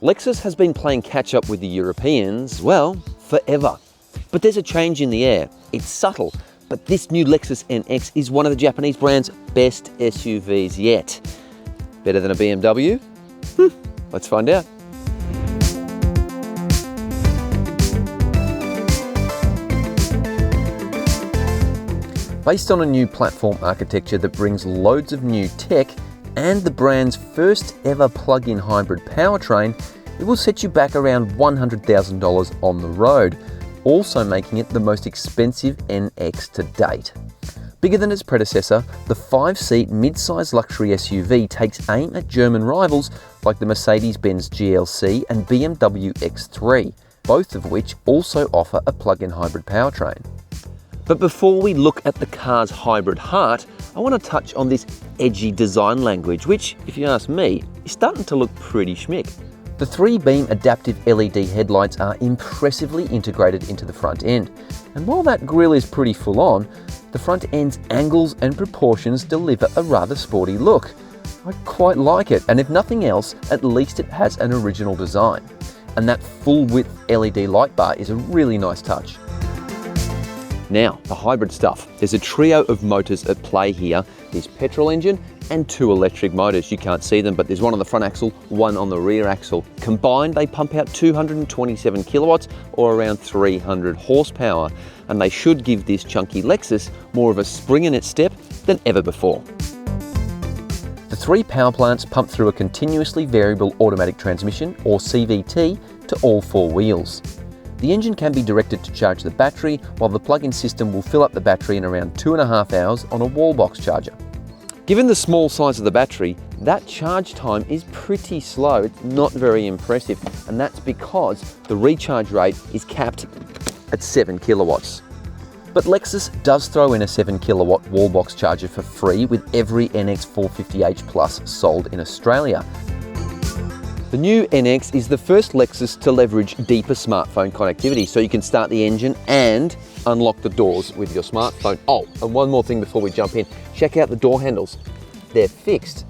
Lexus has been playing catch up with the Europeans, well, forever. But there's a change in the air. It's subtle, but this new Lexus NX is one of the Japanese brand's best SUVs yet. Better than a BMW? Let's find out. Based on a new platform architecture that brings loads of new tech and the brand's first ever plug-in hybrid powertrain, it will set you back around $100,000 on the road, also making it the most expensive NX to date. Bigger than its predecessor, the 5-seat mid-size luxury SUV takes aim at German rivals like the Mercedes-Benz GLC and BMW X3, both of which also offer a plug-in hybrid powertrain. But before we look at the car's hybrid heart, I want to touch on this edgy design language, which, if you ask me, is starting to look pretty schmick. The 3-beam adaptive LED headlights are impressively integrated into the front end. And while that grille is pretty full on, the front end's angles and proportions deliver a rather sporty look. I quite like it, and if nothing else, at least it has an original design. And that full-width LED light bar is a really nice touch. Now, the hybrid stuff. There's a trio of motors at play here. There's petrol engine and 2 electric motors. You can't see them, but there's one on the front axle, one on the rear axle. Combined, they pump out 227 kilowatts or around 300 horsepower, and they should give this chunky Lexus more of a spring in its step than ever before. The 3 power plants pump through a continuously variable automatic transmission, or CVT, to all 4 wheels. The engine can be directed to charge the battery, while the plug-in system will fill up the battery in around 2.5 hours on a wall box charger. Given the small size of the battery, that charge time is pretty slow. It's not very impressive, and that's because the recharge rate is capped at 7 kilowatts. But Lexus does throw in a 7 kilowatt wall box charger for free with every NX 450h Plus sold in Australia. The new NX is the first Lexus to leverage deeper smartphone connectivity, so you can start the engine and unlock the doors with your smartphone. Oh, and one more thing before we jump in. Check out the door handles. They're fixed.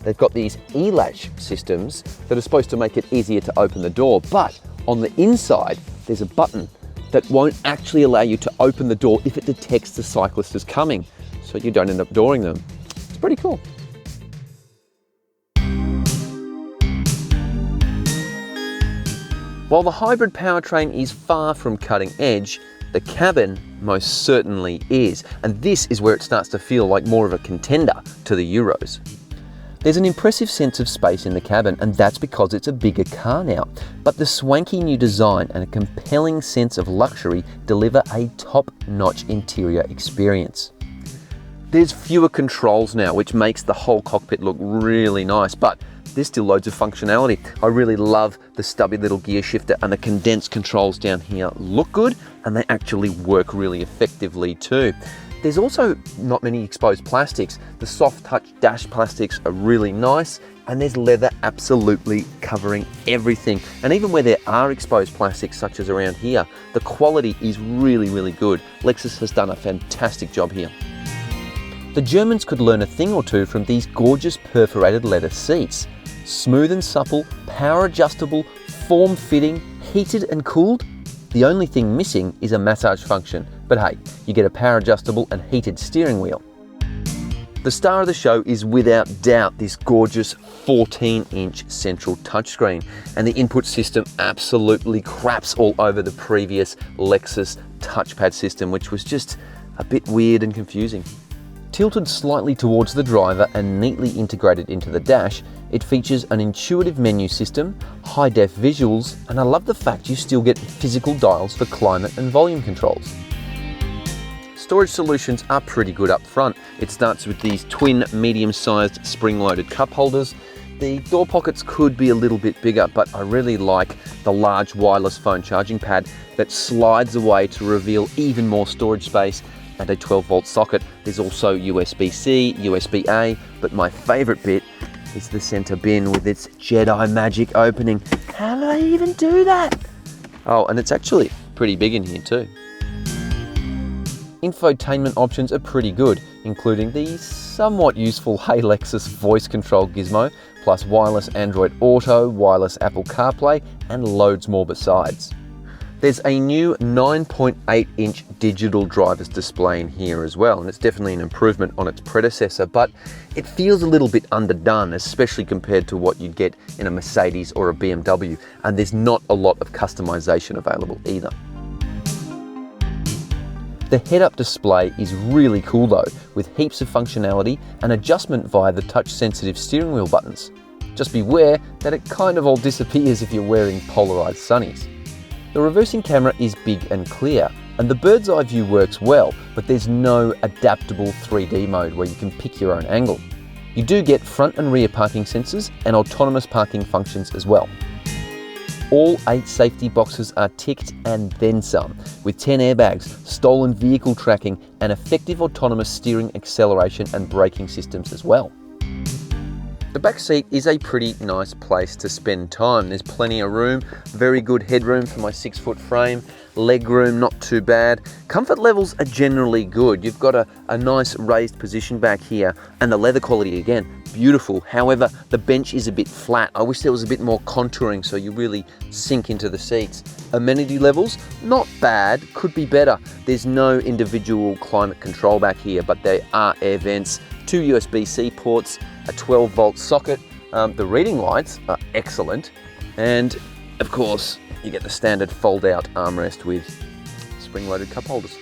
They've got these e-latch systems that are supposed to make it easier to open the door, but on the inside, there's a button that won't actually allow you to open the door if it detects the cyclist is coming, so you don't end up dooring them. It's pretty cool. While the hybrid powertrain is far from cutting edge, the cabin most certainly is, and this is where it starts to feel like more of a contender to the Euros. There's an impressive sense of space in the cabin, and that's because it's a bigger car now, but the swanky new design and a compelling sense of luxury deliver a top-notch interior experience. There's fewer controls now, which makes the whole cockpit look really nice, but there's still loads of functionality. I really love the stubby little gear shifter, and the condensed controls down here look good, and they actually work really effectively too. There's also not many exposed plastics. The soft touch dash plastics are really nice, and there's leather absolutely covering everything. And even where there are exposed plastics, such as around here, the quality is really, really good. Lexus has done a fantastic job here. The Germans could learn a thing or two from these gorgeous perforated leather seats. Smooth and supple, power adjustable, form-fitting, heated and cooled. The only thing missing is a massage function, but hey, you get a power adjustable and heated steering wheel. The star of the show is without doubt this gorgeous 14-inch central touchscreen, and the input system absolutely craps all over the previous Lexus touchpad system, which was just a bit weird and confusing. Tilted slightly towards the driver and neatly integrated into the dash, it features an intuitive menu system, high-def visuals, and I love the fact you still get physical dials for climate and volume controls. Storage solutions are pretty good up front. It starts with these twin medium-sized spring-loaded cup holders. The door pockets could be a little bit bigger, but I really like the large wireless phone charging pad that slides away to reveal even more storage space, and a 12-volt socket. There's also USB-C, USB-A, but my favorite bit is the center bin with its Jedi magic opening. How do they even do that? Oh, and it's actually pretty big in here too. Infotainment options are pretty good, including the somewhat useful Hey Lexus voice control gizmo, plus wireless Android Auto, wireless Apple CarPlay, and loads more besides. There's a new 9.8-inch digital driver's display in here as well, and it's definitely an improvement on its predecessor, but it feels a little bit underdone, especially compared to what you'd get in a Mercedes or a BMW, and there's not a lot of customization available either. The head-up display is really cool though, with heaps of functionality and adjustment via the touch-sensitive steering wheel buttons. Just beware that it kind of all disappears if you're wearing polarized sunnies. The reversing camera is big and clear, and the bird's eye view works well, but there's no adaptable 3D mode where you can pick your own angle. You do get front and rear parking sensors and autonomous parking functions as well. All 8 safety boxes are ticked and then some, with 10 airbags, stolen vehicle tracking, and effective autonomous steering, acceleration and braking systems as well. The back seat is a pretty nice place to spend time. There's plenty of room, very good headroom for my 6-foot frame, leg room not too bad. Comfort levels are generally good. You've got a nice raised position back here, and the leather quality again, beautiful. However, the bench is a bit flat. I wish there was a bit more contouring so you really sink into the seats. Amenity levels, not bad, could be better. There's no individual climate control back here, but there are air vents, 2 USB-C ports, a 12-volt socket. The reading lights are excellent, and of course you get the standard fold-out armrest with spring-loaded cup holders.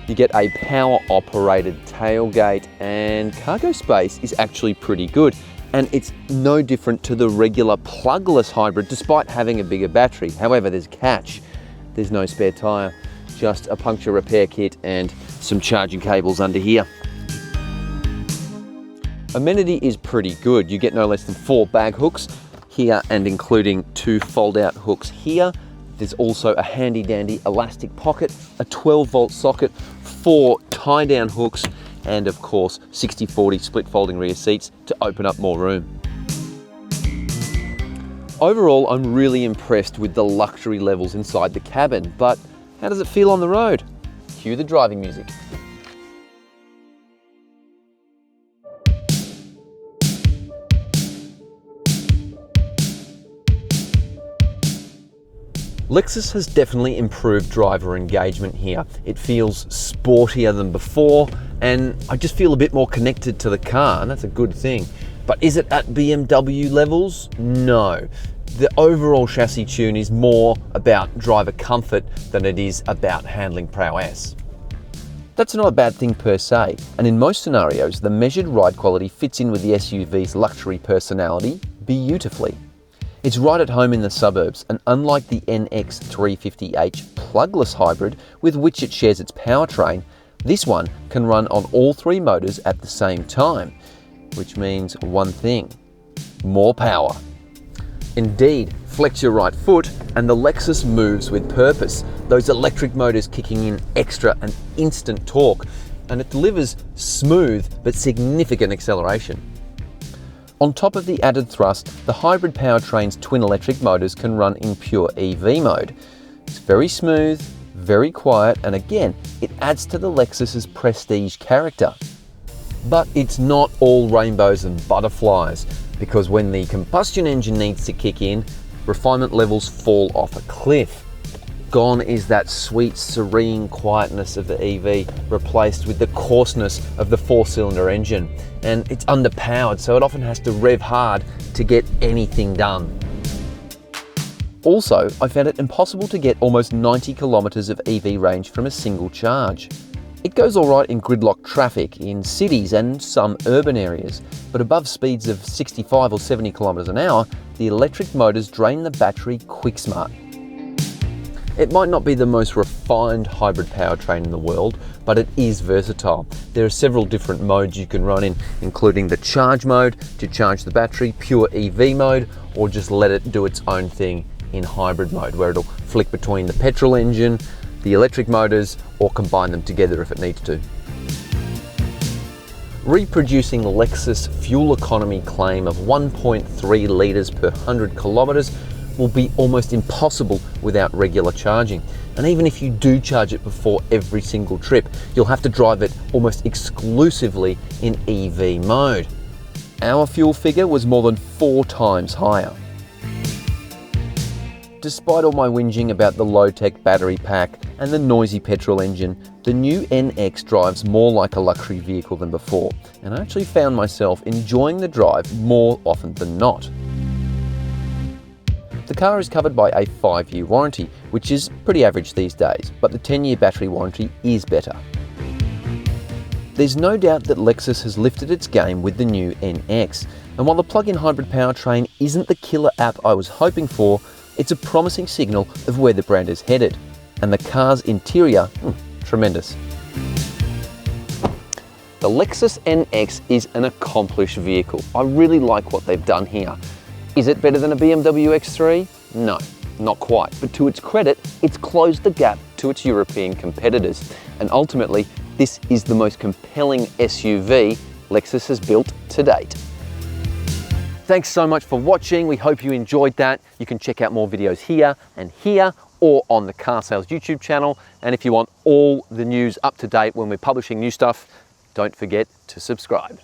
You get a power-operated tailgate, and cargo space is actually pretty good, and it's no different to the regular plugless hybrid despite having a bigger battery. However, there's a catch. There's no spare tyre, just a puncture repair kit and some charging cables under here. Amenity is pretty good. You get no less than 4 bag hooks here, and including 2 fold-out hooks here. There's also a handy-dandy elastic pocket, a 12-volt socket, 4 tie-down hooks, and of course 60/40 split folding rear seats to open up more room. Overall, I'm really impressed with the luxury levels inside the cabin, but how does it feel on the road? Cue the driving music. Lexus has definitely improved driver engagement here. It feels sportier than before, and I just feel a bit more connected to the car, and that's a good thing. But is it at BMW levels? No. The overall chassis tune is more about driver comfort than it is about handling prowess. That's not a bad thing per se, and in most scenarios, the measured ride quality fits in with the SUV's luxury personality beautifully. It's right at home in the suburbs, and unlike the NX 350h plugless hybrid with which it shares its powertrain, this one can run on all 3 motors at the same time, which means one thing: more power. Indeed, flex your right foot and the Lexus moves with purpose, those electric motors kicking in extra and instant torque, and it delivers smooth but significant acceleration. On top of the added thrust, the hybrid powertrain's twin electric motors can run in pure EV mode. It's very smooth, very quiet, and again, it adds to the Lexus's prestige character. But it's not all rainbows and butterflies, because when the combustion engine needs to kick in, refinement levels fall off a cliff. Gone is that sweet, serene quietness of the EV, replaced with the coarseness of the 4-cylinder engine. And it's underpowered, so it often has to rev hard to get anything done. Also, I found it impossible to get almost 90 kilometers of EV range from a single charge. It goes alright in gridlock traffic, in cities and some urban areas, but above speeds of 65 or 70 kilometers an hour, the electric motors drain the battery quick smart. It might not be the most refined hybrid powertrain in the world, but it is versatile. There are several different modes you can run in, including the charge mode to charge the battery, pure EV mode, or just let it do its own thing in hybrid mode, where it'll flick between the petrol engine, the electric motors, or combine them together if it needs to. Reproducing Lexus fuel economy claim of 1.3 litres per 100 kilometres, will be almost impossible without regular charging. And even if you do charge it before every single trip, you'll have to drive it almost exclusively in EV mode. Our fuel figure was more than 4 times higher. Despite all my whinging about the low-tech battery pack and the noisy petrol engine, the new NX drives more like a luxury vehicle than before, and I actually found myself enjoying the drive more often than not. The car is covered by a 5-year warranty, which is pretty average these days, but the 10-year battery warranty is better. There's no doubt that Lexus has lifted its game with the new NX, and while the plug-in hybrid powertrain isn't the killer app I was hoping for, it's a promising signal of where the brand is headed. And the car's interior, tremendous. The Lexus NX is an accomplished vehicle. I really like what they've done here. Is it better than a BMW X3? No, not quite. But to its credit, it's closed the gap to its European competitors. And ultimately, this is the most compelling SUV Lexus has built to date. Thanks so much for watching. We hope you enjoyed that. You can check out more videos here and here, or on the Car Sales YouTube channel. And if you want all the news up to date when we're publishing new stuff, don't forget to subscribe.